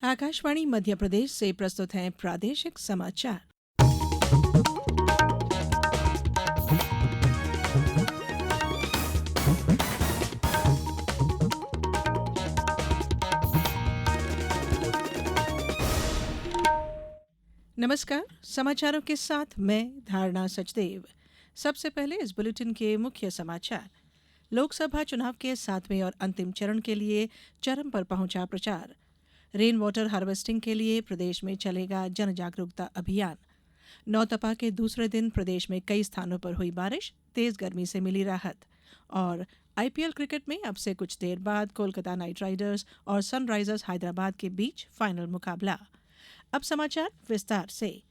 आकाशवाणी मध्य प्रदेश से प्रस्तुत हैं प्रादेशिक समाचार। नमस्कार, समाचारों के साथ मैं धारणा सचदेव। सबसे पहले इस बुलेटिन के मुख्य समाचार। लोकसभा चुनाव के 7वें और अंतिम चरण के लिए चरम पर पहुंचा प्रचार। रेन वाटर हार्वेस्टिंग के लिए प्रदेश में चलेगा जन जागरूकता अभियान। नौतपा के दूसरे दिन प्रदेश में कई स्थानों पर हुई बारिश, तेज गर्मी से मिली राहत। और आईपीएल क्रिकेट में अब से कुछ देर बाद कोलकाता नाइट राइडर्स और सनराइजर्स हैदराबाद के बीच फाइनल मुकाबला। अब समाचार विस्तार से।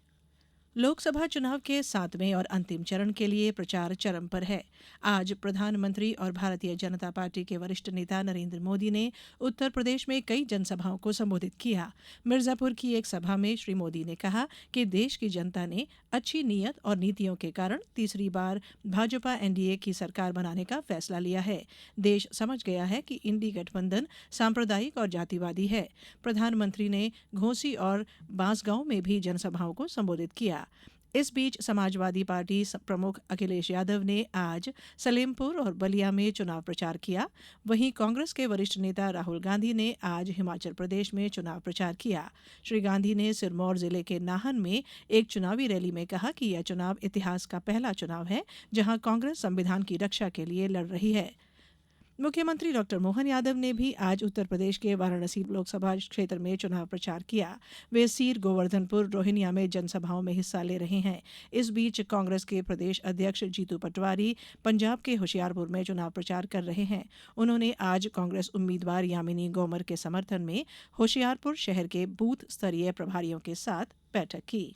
लोकसभा चुनाव के 7वें और अंतिम चरण के लिए प्रचार चरम पर है। आज प्रधानमंत्री और भारतीय जनता पार्टी के वरिष्ठ नेता नरेंद्र मोदी ने उत्तर प्रदेश में कई जनसभाओं को संबोधित किया। मिर्जापुर की एक सभा में श्री मोदी ने कहा कि देश की जनता ने अच्छी नीयत और नीतियों के कारण तीसरी बार भाजपा एनडीए की सरकार बनाने का फैसला लिया है। देश समझ गया है कि इंडी गठबंधन सांप्रदायिक और जातिवादी है। प्रधानमंत्री ने घोसी और बांसगांव में भी जनसभाओं को संबोधित किया। इस बीच समाजवादी पार्टी प्रमुख अखिलेश यादव ने आज सलेमपुर और बलिया में चुनाव प्रचार किया। वहीं कांग्रेस के वरिष्ठ नेता राहुल गांधी ने आज हिमाचल प्रदेश में चुनाव प्रचार किया। श्री गांधी ने सिरमौर जिले के नाहन में एक चुनावी रैली में कहा कि यह चुनाव इतिहास का पहला चुनाव है जहां कांग्रेस संविधान की रक्षा के लिए लड़ रही है। मुख्यमंत्री डॉक्टर मोहन यादव ने भी आज उत्तर प्रदेश के वाराणसी लोकसभा क्षेत्र में चुनाव प्रचार किया। वे सीर, गोवर्धनपुर, रोहिनिया में जनसभाओं में हिस्सा ले रहे हैं। इस बीच कांग्रेस के प्रदेश अध्यक्ष जीतू पटवारी पंजाब के होशियारपुर में चुनाव प्रचार कर रहे हैं। उन्होंने आज कांग्रेस उम्मीदवार यामिनी गौमर के समर्थन में होशियारपुर शहर के बूथ स्तरीय प्रभारियों के साथ बैठक की।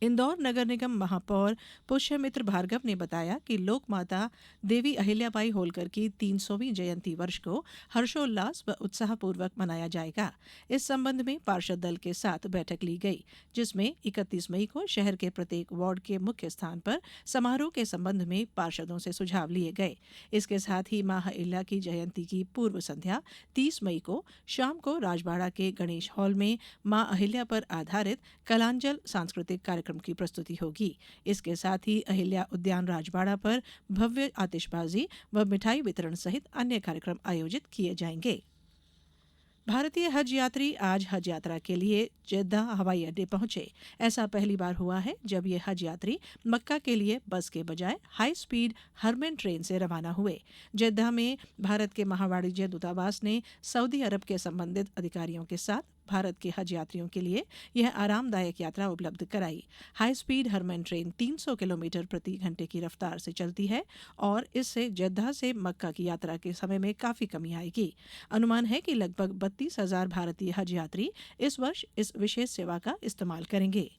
इंदौर नगर निगम महापौर पुष्यमित्र भार्गव ने बताया कि लोक माता देवी अहिल्याबाई होलकर की 300वीं जयंती वर्ष को हर्षोल्लास व उत्साहपूर्वक मनाया जाएगा। इस संबंध में पार्षद दल के साथ बैठक ली गई, जिसमें 31 मई को शहर के प्रत्येक वार्ड के मुख्य स्थान पर समारोह के संबंध में पार्षदों से सुझाव लिए गए। इसके साथ ही मां अहिल्या की जयंती की पूर्व संध्या 30 मई को शाम को राजबाड़ा के गणेश हॉल में मां अहिल्या पर आधारित कलांजल सांस्कृतिक कार्यक्रम की प्रस्तुति होगी। इसके साथ ही अहिल्या उद्यान राजबाड़ा पर भव्य आतिशबाजी व मिठाई वितरण सहित अन्य कार्यक्रम आयोजित किए जाएंगे। भारतीय हज यात्री आज हज यात्रा के लिए जेद्दा हवाई अड्डे पहुंचे। ऐसा पहली बार हुआ है जब ये हज यात्री मक्का के लिए बस के बजाय हाई स्पीड हरमेन ट्रेन से रवाना हुए। जेद्दा में भारत के महावाणिज्य दूतावास ने सऊदी अरब के संबंधित अधिकारियों के साथ भारत के हज यात्रियों के लिए यह आरामदायक यात्रा उपलब्ध कराई। हाई स्पीड हरमेन ट्रेन 300 किलोमीटर प्रति घंटे की रफ्तार से चलती है और इससे जेद्दा से मक्का की यात्रा के समय में काफी कमी आएगी। अनुमान है कि लगभग 32,000 भारतीय हज यात्री इस वर्ष इस विशेष सेवा का इस्तेमाल करेंगे।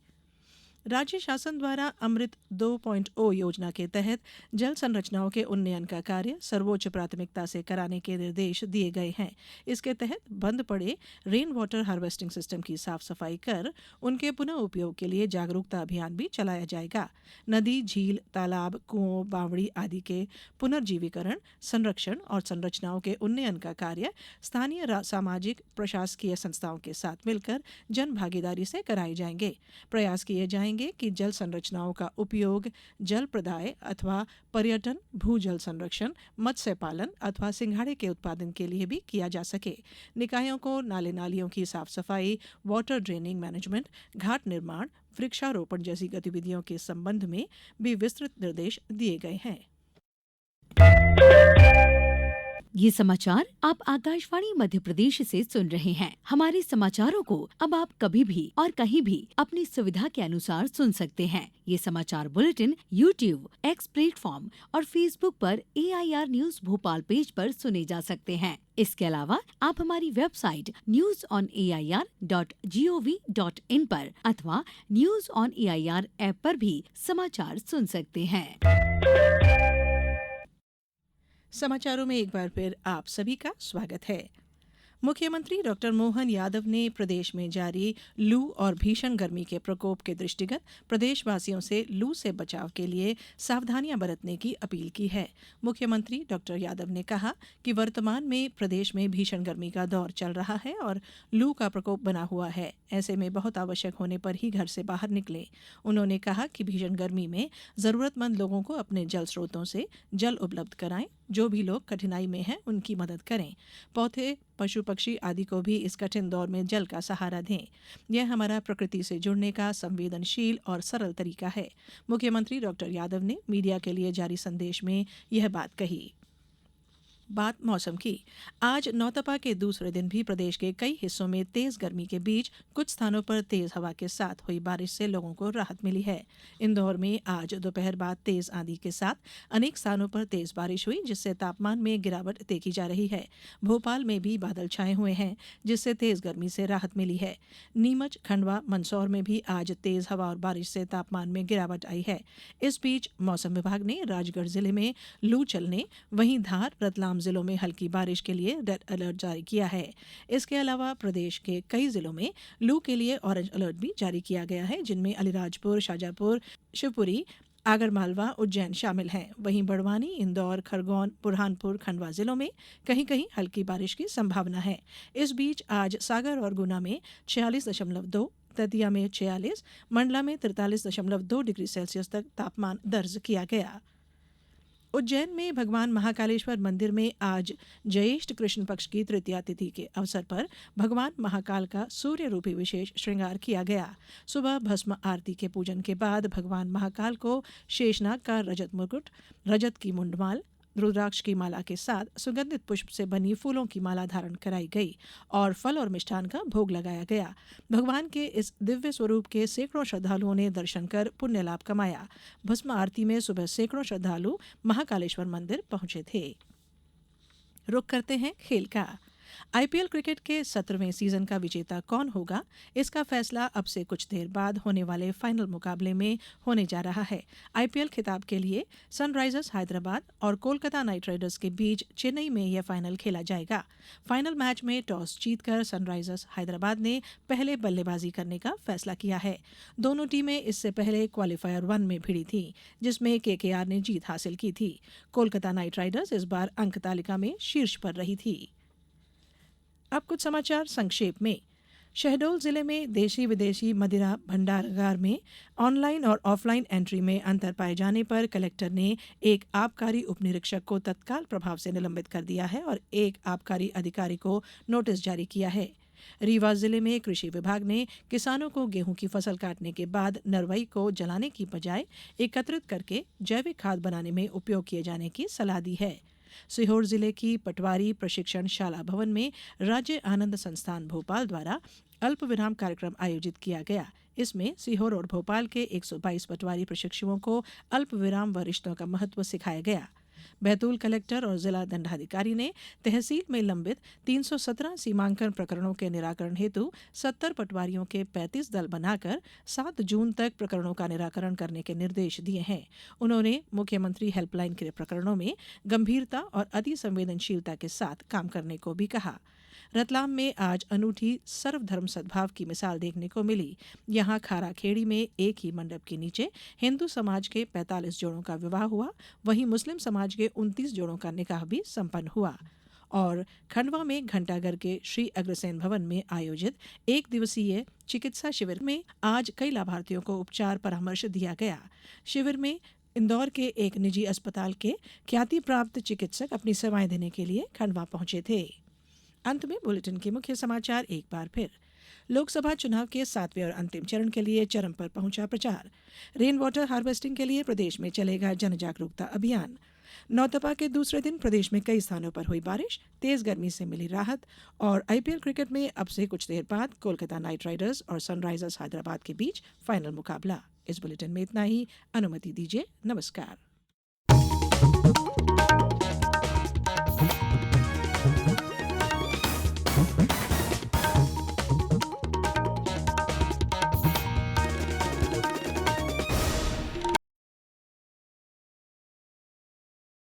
राज्य शासन द्वारा अमृत 2.0 योजना के तहत जल संरचनाओं के उन्नयन का कार्य सर्वोच्च प्राथमिकता से कराने के निर्देश दिए गए हैं। इसके तहत बंद पड़े रेन वाटर हार्वेस्टिंग सिस्टम की साफ सफाई कर उनके पुनः उपयोग के लिए जागरूकता अभियान भी चलाया जाएगा। नदी, झील, तालाब, कुओं, बावड़ी आदि के पुनर्जीवीकरण, संरक्षण और संरचनाओं के उन्नयन का कार्य स्थानीय सामाजिक प्रशासकीय संस्थाओं के साथ मिलकर जन भागीदारी से कराए जाएंगे। प्रयास किए जाएंगे कि जल संरचनाओं का उपयोग जल प्रदाय अथवा पर्यटन, भूजल संरक्षण, मत्स्य पालन अथवा सिंघाड़े के उत्पादन के लिए भी किया जा सके। निकायों को नाले नालियों की साफ सफाई, वाटर ड्रेनिंग मैनेजमेंट, घाट निर्माण, वृक्षारोपण जैसी गतिविधियों के संबंध में भी विस्तृत निर्देश दिए गए हैं। ये समाचार आप आकाशवाणी मध्य प्रदेश से सुन रहे हैं। हमारे समाचारों को अब आप कभी भी और कहीं भी अपनी सुविधा के अनुसार सुन सकते हैं। ये समाचार बुलेटिन YouTube, X प्लेटफॉर्म और Facebook पर AIR न्यूज भोपाल पेज पर सुने जा सकते हैं। इसके अलावा आप हमारी वेबसाइट newsonair.gov.in पर अथवा न्यूज ऑन AIR ऐप पर भी समाचार सुन सकते हैं। समाचारों में एक बार फिर आप सभी का स्वागत है। मुख्यमंत्री डॉक्टर मोहन यादव ने प्रदेश में जारी लू और भीषण गर्मी के प्रकोप के दृष्टिगत प्रदेशवासियों से लू से बचाव के लिए सावधानियां बरतने की अपील की है। मुख्यमंत्री डॉक्टर यादव ने कहा कि वर्तमान में प्रदेश में भीषण गर्मी का दौर चल रहा है और लू का प्रकोप बना हुआ है। ऐसे में बहुत आवश्यक होने पर ही घर से बाहर निकलें। उन्होंने कहा कि भीषण गर्मी में जरूरतमंद लोगों को अपने जल स्रोतों से जल उपलब्ध कराएं। जो भी लोग कठिनाई में हैं उनकी मदद करें। पौधे, पशु पक्षी आदि को भी इस कठिन दौर में जल का सहारा दें। यह हमारा प्रकृति से जुड़ने का संवेदनशील और सरल तरीका है। मुख्यमंत्री डॉक्टर यादव ने मीडिया के लिए जारी संदेश में यह बात कही। बात मौसम की। आज नौतपा के दूसरे दिन भी प्रदेश के कई हिस्सों में तेज गर्मी के बीच कुछ स्थानों पर तेज हवा के साथ हुई बारिश से लोगों को राहत मिली है। इंदौर में आज दोपहर बाद तेज आंधी के साथ अनेक स्थानों पर तेज बारिश हुई, जिससे तापमान में गिरावट देखी जा रही है। भोपाल में भी बादल छाए हुए हैं, जिससे तेज गर्मी से राहत मिली है। नीमच, खंडवा, मंदसौर में भी आज तेज हवा और बारिश से तापमान में गिरावट आई है। इस बीच मौसम विभाग ने राजगढ़ जिले में लू चलने, वहीं धार, रतलाम जिलों में हल्की बारिश के लिए रेड अलर्ट जारी किया है। इसके अलावा प्रदेश के कई जिलों में लू के लिए ऑरेंज अलर्ट भी जारी किया गया है, जिनमें अलीराजपुर, शाजापुर, शिवपुरी, आगरमालवा, उज्जैन शामिल हैं। वहीं बड़वानी, इंदौर, खरगोन, बुरहानपुर, खंडवा जिलों में कहीं कहीं हल्की बारिश की संभावना है। इस बीच आज सागर और गुना में 46.2, दतिया में 46, मंडला में 43.2 डिग्री सेल्सियस तक तापमान दर्ज किया गया। उज्जैन में भगवान महाकालेश्वर मंदिर में आज ज्येष्ठ कृष्ण पक्ष की तृतीया तिथि के अवसर पर भगवान महाकाल का सूर्य रूपी विशेष श्रृंगार किया गया। सुबह भस्म आरती के पूजन के बाद भगवान महाकाल को शेषनाग का रजत मुकुट, रजत की मुंडमाल, रुद्राक्ष की माला के साथ सुगंधित पुष्प से बनी फूलों की माला धारण कराई गई और फल और मिष्ठान का भोग लगाया गया। भगवान के इस दिव्य स्वरूप के सैकड़ों श्रद्धालुओं ने दर्शन कर पुण्य लाभ कमाया। भस्म आरती में सुबह सैकड़ों श्रद्धालु महाकालेश्वर मंदिर पहुंचे थे। रुक करते हैं खेल का। आईपीएल क्रिकेट के 17वें सीजन का विजेता कौन होगा, इसका फैसला अब से कुछ देर बाद होने वाले फाइनल मुकाबले में होने जा रहा है। आईपीएल खिताब के लिए सनराइजर्स हैदराबाद और कोलकाता नाइट राइडर्स के बीच चेन्नई में यह फाइनल खेला जाएगा। फाइनल मैच में टॉस जीतकर सनराइजर्स हैदराबाद ने पहले बल्लेबाजी करने का फैसला किया है। दोनों टीमें इससे पहले क्वालिफायर 1 में भिड़ी थी, जिसमें केकेआर ने जीत हासिल की थी। कोलकाता नाइट राइडर्स इस बार अंक तालिका में शीर्ष पर रही थी। अब कुछ समाचार संक्षेप में। शहडोल जिले में देशी विदेशी मदिरा भंडारगार में ऑनलाइन और ऑफलाइन एंट्री में अंतर पाए जाने पर कलेक्टर ने एक आबकारी उपनिरीक्षक को तत्काल प्रभाव से निलंबित कर दिया है और एक आबकारी अधिकारी को नोटिस जारी किया है। रीवा जिले में कृषि विभाग ने किसानों को गेहूं की फसल काटने के बाद नरवई को जलाने की बजाय एकत्रित करके जैविक खाद बनाने में उपयोग किए जाने की सलाह दी है। सीहोर जिले की पटवारी प्रशिक्षण शाला भवन में राज्य आनंद संस्थान भोपाल द्वारा अल्प विराम कार्यक्रम आयोजित किया गया। इसमें सीहोर और भोपाल के 122 पटवारी प्रशिक्षुओं को अल्प विराम व रिश्तों का महत्व सिखाया गया। बैतूल कलेक्टर और जिला दंडाधिकारी ने तहसील में लंबित 317 सीमांकन प्रकरणों के निराकरण हेतु 70 पटवारियों के 35 दल बनाकर 7 जून तक प्रकरणों का निराकरण करने के निर्देश दिए हैं। उन्होंने मुख्यमंत्री हेल्पलाइन के प्रकरणों में गंभीरता और अति संवेदनशीलता के साथ काम करने को भी कहा। रतलाम में आज अनूठी सर्वधर्म सद्भाव की मिसाल देखने को मिली। यहां खाराखेड़ी में एक ही मंडप के नीचे हिंदू समाज के 45 जोड़ों का विवाह हुआ, वहीं मुस्लिम समाज के 29 जोड़ों का निकाह भी संपन्न हुआ। और खंडवा में घंटाघर के श्री अग्रसेन भवन में आयोजित 1 दिवसीय चिकित्सा शिविर में आज कई लाभार्थियों को उपचार परामर्श दिया गया। शिविर में इंदौर के एक निजी अस्पताल के ख्याति प्राप्त चिकित्सक अपनी सेवाएं देने के लिए खंडवा पहुंचे थे। अंत में बुलेटिन के मुख्य समाचार एक बार फिर। लोकसभा चुनाव के 7वें और अंतिम चरण के लिए चरम पर पहुंचा प्रचार। रेन वाटर हार्वेस्टिंग के लिए प्रदेश में चलेगा जन जागरूकता अभियान। नौतपा के दूसरे दिन प्रदेश में कई स्थानों पर हुई बारिश, तेज गर्मी से मिली राहत। और आईपीएल क्रिकेट में अब से कुछ देर बाद कोलकाता नाइट राइडर्स और सनराइजर्स हैदराबाद के बीच फाइनल मुकाबला। इस बुलेटिन में इतना ही। अनुमति दीजिए। नमस्कार।